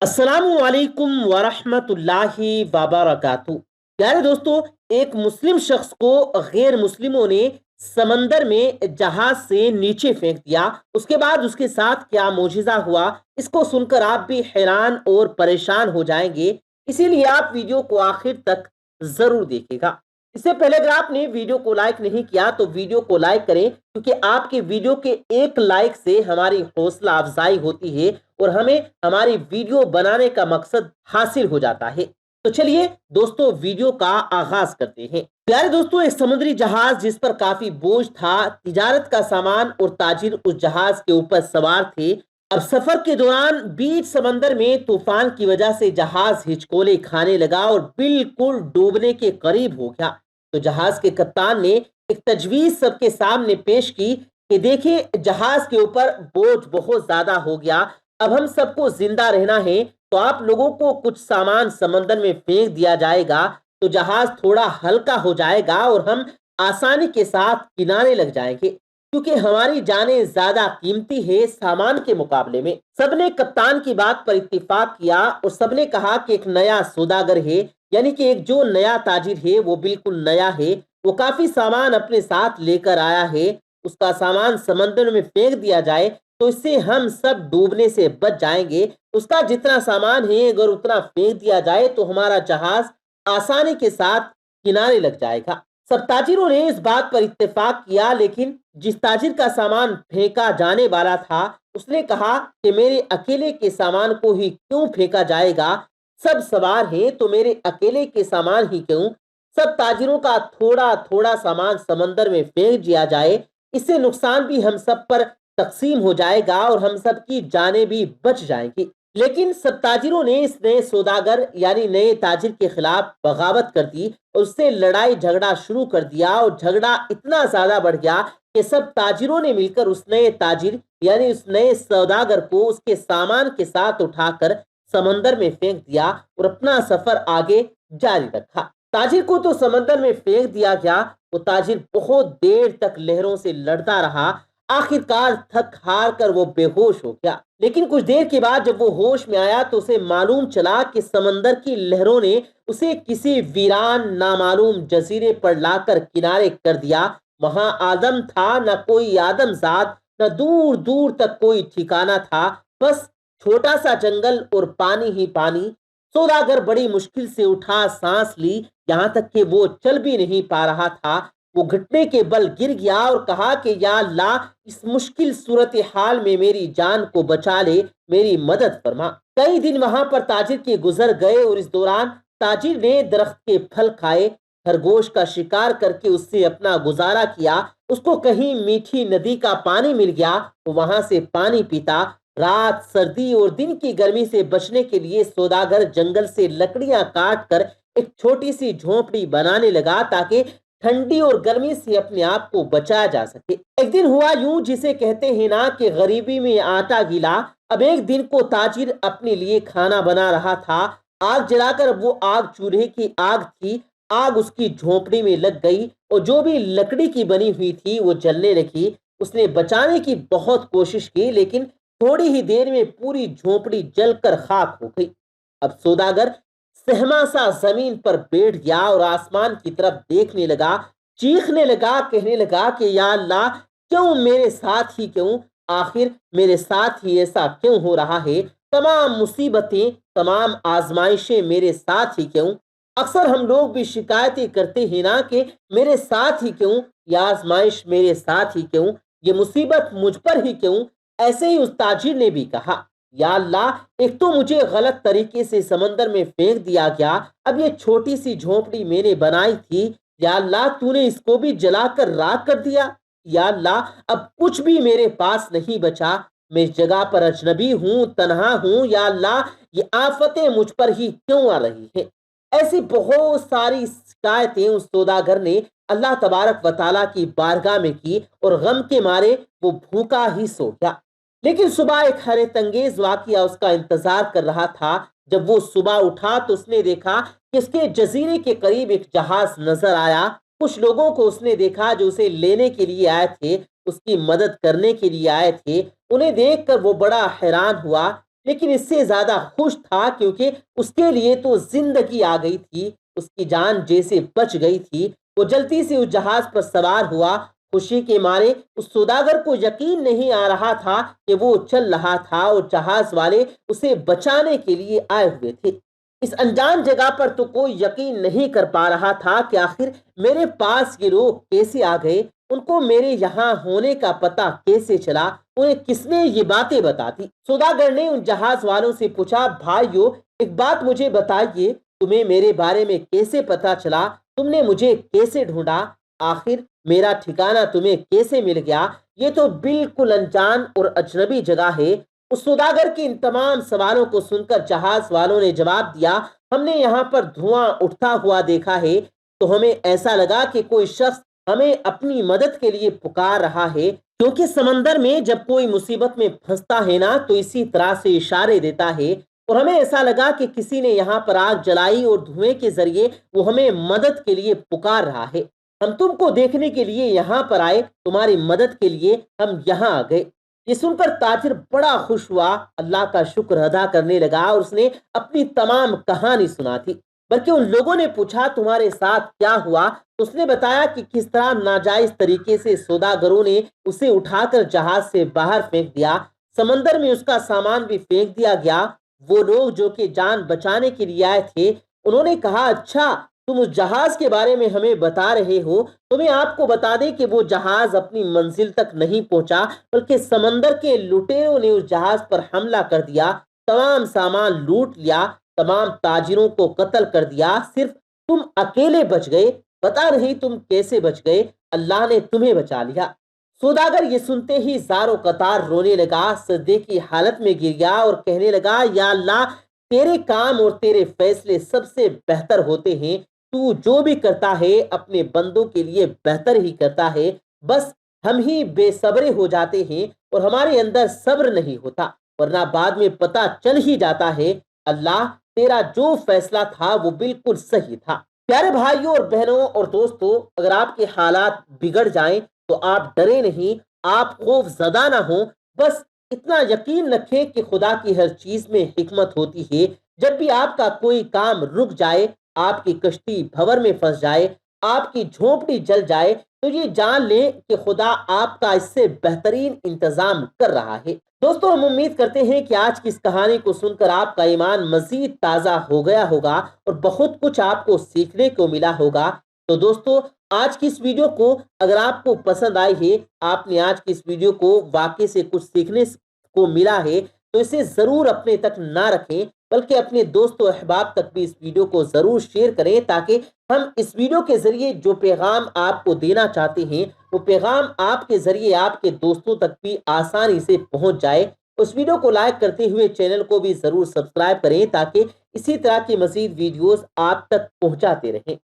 السلام علیکم ورحمۃ اللہ وبرکاتہ۔ پیارے دوستو، ایک مسلم شخص کو غیر مسلموں نے سمندر میں جہاز سے نیچے پھینک دیا۔ اس کے بعد اس کے ساتھ کیا معجزہ ہوا، اس کو سن کر آپ بھی حیران اور پریشان ہو جائیں گے۔ اسی لیے آپ ویڈیو کو آخر تک ضرور دیکھیں گا۔ اس سے پہلے اگر آپ نے ویڈیو کو لائک نہیں کیا تو ویڈیو کو لائک کریں، کیونکہ آپ کے ویڈیو کے ایک لائک سے ہماری حوصلہ افزائی ہوتی ہے اور ہمیں ہماری ویڈیو بنانے کا مقصد حاصل ہو جاتا ہے۔ تو چلیے دوستو، ویڈیو کا آغاز کرتے ہیں۔ پیارے دوستو، ایک سمندری جہاز جس پر کافی بوجھ تھا، تجارت کا سامان اور تاجر اس جہاز کے اوپر سوار تھے۔ اب سفر کے دوران بیچ سمندر میں طوفان کی وجہ سے جہاز ہچکولے کھانے لگا اور بالکل ڈوبنے کے قریب ہو گیا۔ تو جہاز کے کپتان نے ایک تجویز سب کے سامنے پیش کی کہ دیکھیں، جہاز کے اوپر بوجھ بہت زیادہ ہو گیا، اب ہم سب کو زندہ رہنا ہے تو آپ لوگوں کو کچھ سامان سمندر میں پھینک دیا جائے گا تو جہاز تھوڑا ہلکا ہو جائے گا اور ہم آسانی کے ساتھ کنارے لگ جائیں گے، کیونکہ ہماری جانیں زیادہ قیمتی ہے سامان کے مقابلے میں۔ سب نے کپتان کی بات پر اتفاق کیا اور سب نے کہا کہ ایک نیا سوداگر ہے، یعنی کہ ایک جو نیا تاجر ہے وہ بالکل نیا ہے، وہ کافی سامان اپنے ساتھ لے کر آیا ہے، اس کا سامان سمندر میں پھینک دیا جائے تو اس سے ہم سب ڈوبنے سے بچ جائیں گے۔ اس کا جتنا سامان ہے اگر اتنا پھینک دیا جائے تو ہمارا جہاز آسانی کے ساتھ کنارے لگ جائے گا۔ سب تاجروں نے اس بات پر اتفاق کیا، لیکن جس تاجر کا سامان پھینکا جانے والا تھا اس نے کہا کہ میرے اکیلے کے سامان کو ہی کیوں پھینکا جائے گا، سب سوار ہیں تو میرے اکیلے کے سامان ہی کیوں؟ سب تاجروں کا تھوڑا تھوڑا سامان سمندر میں پھینک دیا جائے، اس سے نقصان بھی ہم سب پر تقسیم ہو جائے گا اور ہم سب کی جانیں بھی بچ جائیں گی۔ لیکن سب تاجروں نے اس نئے سوداگر یعنی نئے تاجر کے خلاف بغاوت کر دی اور اس سے لڑائی جھگڑا شروع کر دیا، اور جھگڑا اتنا زیادہ بڑھ گیا کہ سب تاجروں نے مل کر اس نئے تاجر یعنی اس نئے سوداگر کو اس کے سامان کے ساتھ اٹھا کر سمندر میں پھینک دیا اور اپنا سفر آگے جاری رکھا۔ تاجر کو تو سمندر میں پھینک دیا گیا، وہ تاجر بہت دیر تک لہروں سے لڑتا رہا، آخر کار تھک ہار کر وہ بے ہوش ہو گیا۔ لیکن کچھ دیر کے بعد جب وہ ہوش میں آیا تو اسے معلوم چلا کہ سمندر کی لہروں نے اسے کسی ویران نامعلوم جزیرے پر لا کر کنارے کر دیا۔ وہاں آدم تھا نہ کوئی آدم زاد، نہ دور دور تک کوئی ٹھکانہ تھا، بس چھوٹا سا جنگل اور پانی ہی پانی۔ سوداگر بڑی مشکل سے اٹھا، سانس لی، یہاں تک کہ وہ چل بھی نہیں پا رہا تھا۔ وہ گھٹنے کے بل گر گیا اور کہا کہ یا اللہ، اس مشکل صورتحال میں میری جان کو بچا لے، میری مدد فرما۔ کئی دن وہاں پر تاجر کے گزر گئے اور اس دوران تاجر نے درخت کے پھل کھائے، خرگوش کا شکار کر کے اس سے اپنا گزارا کیا۔ اس کو کہیں میٹھی ندی کا پانی مل گیا، وہ وہاں سے پانی پیتا۔ رات سردی اور دن کی گرمی سے بچنے کے لیے سوداگر جنگل سے لکڑیاں کاٹ کر ایک چھوٹی سی جھونپڑی بنانے لگا تاکہ ٹھنڈی اور گرمی سے اپنے آپ کو بچایا جا سکے۔ ایک دن ہوا یوں، جسے کہتے ہیں نا کہ غریبی میں آٹا گیلا۔ اب ایک دن کو تاجر اپنے لیے کھانا بنا رہا تھا، آگ جلا کر، وہ آگ چولہے کی آگ تھی، آگ اس کی جھونپڑی میں لگ گئی اور جو بھی لکڑی کی بنی ہوئی تھی وہ جلنے لگی۔ اس نے بچانے کی بہت کوشش کی، لیکن تھوڑی ہی دیر میں پوری جھونپڑی جل کر خاک ہو گئی۔ اب سوداگر سہما سا زمین پر بیٹھ گیا اور آسمان کی طرف دیکھنے لگا، چیخنے لگا، کہنے لگا کہ یا اللہ، کیوں میرے ساتھ ہی کیوں؟ آخر میرے ساتھ ہی ایسا کیوں ہو رہا ہے؟ تمام مصیبتیں، تمام آزمائشیں میرے ساتھ ہی کیوں؟ اکثر ہم لوگ بھی شکایتیں کرتے ہیں نا کہ میرے ساتھ ہی کیوں، یہ آزمائش میرے ساتھ ہی کیوں، یہ مصیبت مجھ پر ہی کیوں؟ ایسے ہی اس تاجر نے بھی کہا، یا اللہ، ایک تو مجھے غلط طریقے سے سمندر میں پھینک دیا گیا، اب یہ چھوٹی سی جھونپڑی میں نے بنائی تھی، یا اللہ تو نے اس کو بھی جلا کر راکھ کر دیا۔ یا اللہ، اب کچھ بھی میرے پاس نہیں بچا، میں اس جگہ پر اجنبی ہوں، تنہا ہوں، یا اللہ یہ آفتیں مجھ پر ہی کیوں آ رہی ہیں؟ ایسی بہت ساری شکایتیں اس سوداگر نے اللہ تبارک و تعالیٰ کی بارگاہ میں کی اور غم کے مارے وہ بھوکا ہی سو گیا۔ لیکن صبح ایک حیرت انگیز واقعہ اس کا انتظار کر رہا تھا۔ جب وہ صبح اٹھا تو اس نے دیکھا کہ اس کے جزیرے کے قریب ایک جہاز نظر آیا۔ کچھ لوگوں کو اس نے دیکھا جو اسے لینے کے لیے آئے تھے، اس کی مدد کرنے کے لیے آئے تھے۔ انہیں دیکھ کر وہ بڑا حیران ہوا۔ لیکن اس سے زیادہ خوش تھا کیونکہ اس کے لیے تو زندگی آ گئی تھی، اس کی جان جیسے بچ گئی تھی۔ وہ جلدی سے اس جہاز پر سوار ہوا۔ خوشی کے مارے اس سوداگر کو یقین نہیں آ رہا تھا کہ وہ چل رہا تھا اور جہاز والے اسے بچانے کے لیے آئے ہوئے تھے۔ اس انجان جگہ پر تو کوئی یقین نہیں کر پا رہا تھا کہ آخر میرے پاس یہ لوگ کیسے آ گئے، ان کو میرے یہاں ہونے کا پتہ کیسے چلا، انہیں کس نے یہ باتیں بتا دی۔ سوداگر نے ان جہاز والوں سے پوچھا، بھائیو ایک بات مجھے بتائیے، تمہیں میرے بارے میں کیسے پتا چلا، تم نے مجھے کیسے ڈھونڈا، آخر میرا ٹھکانہ تمہیں کیسے مل گیا؟ یہ تو بالکل انجان اور اجنبی جگہ ہے۔ اس سوداگر کے ان تمام سوالوں کو سن کر جہاز والوں نے جواب دیا، ہم نے یہاں پر دھواں اٹھتا ہوا دیکھا ہے تو ہمیں ایسا لگا کہ کوئی شخص ہمیں اپنی مدد کے لیے پکار رہا ہے، کیونکہ سمندر میں جب کوئی مصیبت میں پھنستا ہے نا تو اسی طرح سے اشارے دیتا ہے، اور ہمیں ایسا لگا کہ کسی نے یہاں پر آگ جلائی اور دھوئیں کے ذریعے وہ ہمیں مدد کے لیے پکار رہا ہے۔ ہم تم کو دیکھنے کے لیے یہاں پر آئے، تمہاری مدد کے لیے ہم یہاں آ گئے۔ یہ سن کر تاجر بڑا خوش ہوا، اللہ کا شکر ادا کرنے لگا اور اس نے اپنی تمام کہانی سنا دی۔ بلکہ ان لوگوں نے پوچھا تمہارے ساتھ کیا ہوا؟ اس نے بتایا کہ کس طرح ناجائز طریقے سے سوداگروں نے اسے اٹھا کر جہاز سے باہر پھینک دیا، سمندر میں اس کا سامان بھی پھینک دیا گیا۔ وہ لوگ جو کہ جان بچانے کے لیے آئے تھے، انہوں نے کہا، اچھا تم اس جہاز کے بارے میں ہمیں بتا رہے ہو، تمہیں آپ کو بتا دیں کہ وہ جہاز اپنی منزل تک نہیں پہنچا، بلکہ سمندر کے لٹیروں نے اس جہاز پر حملہ کر دیا، تمام سامان لوٹ لیا، تمام تاجروں کو قتل کر دیا، صرف تم اکیلے بچ گئے۔ پتا نہیں تم کیسے بچ گئے، اللہ نے تمہیں بچا لیا۔ سوداگر یہ سنتے ہی زار و قطار رونے لگا، سجدے کی حالت میں گر گیا اور کہنے لگا، یا اللہ تیرے کام اور تیرے فیصلے سب سے بہتر ہوتے ہیں، تو جو بھی کرتا ہے اپنے بندوں کے لیے بہتر ہی کرتا ہے، بس ہم ہی بے صبرے ہو جاتے ہیں اور ہمارے اندر صبر نہیں ہوتا، ورنہ بعد میں پتہ چل ہی جاتا ہے۔ اللہ تیرا جو فیصلہ تھا وہ بالکل صحیح تھا۔ پیارے بھائیوں اور بہنوں اور دوستوں، اگر آپ کے حالات بگڑ جائیں تو آپ ڈرے نہیں، آپ خوف زدہ نہ ہوں، بس اتنا یقین رکھیں کہ خدا کی ہر چیز میں حکمت ہوتی ہے۔ جب بھی آپ کا کوئی کام رک جائے، آپ کی کشتی بھور میں پھنس جائے، آپ کی جھونپڑی جل جائے، تو یہ جان لیں کہ خدا آپ کا اس سے بہترین انتظام کر رہا ہے۔ دوستوں، ہم امید کرتے ہیں کہ آج کی اس کہانی کو سن کر آپ کا ایمان مزید تازہ ہو گیا ہوگا اور بہت کچھ آپ کو سیکھنے کو ملا ہوگا۔ تو دوستوں، آج کی اس ویڈیو کو اگر آپ کو پسند آئی ہے، آپ نے آج کی اس ویڈیو کو واقعی سے کچھ سیکھنے کو ملا ہے، تو اسے ضرور اپنے تک نہ رکھیں، بلکہ اپنے دوست و احباب تک بھی اس ویڈیو کو ضرور شیئر کریں، تاکہ ہم اس ویڈیو کے ذریعے جو پیغام آپ کو دینا چاہتے ہیں وہ پیغام آپ کے ذریعے آپ کے دوستوں تک بھی آسانی سے پہنچ جائے۔ اس ویڈیو کو لائک کرتے ہوئے چینل کو بھی ضرور سبسکرائب کریں، تاکہ اسی طرح کی مزید ویڈیوز آپ تک پہنچاتے رہیں۔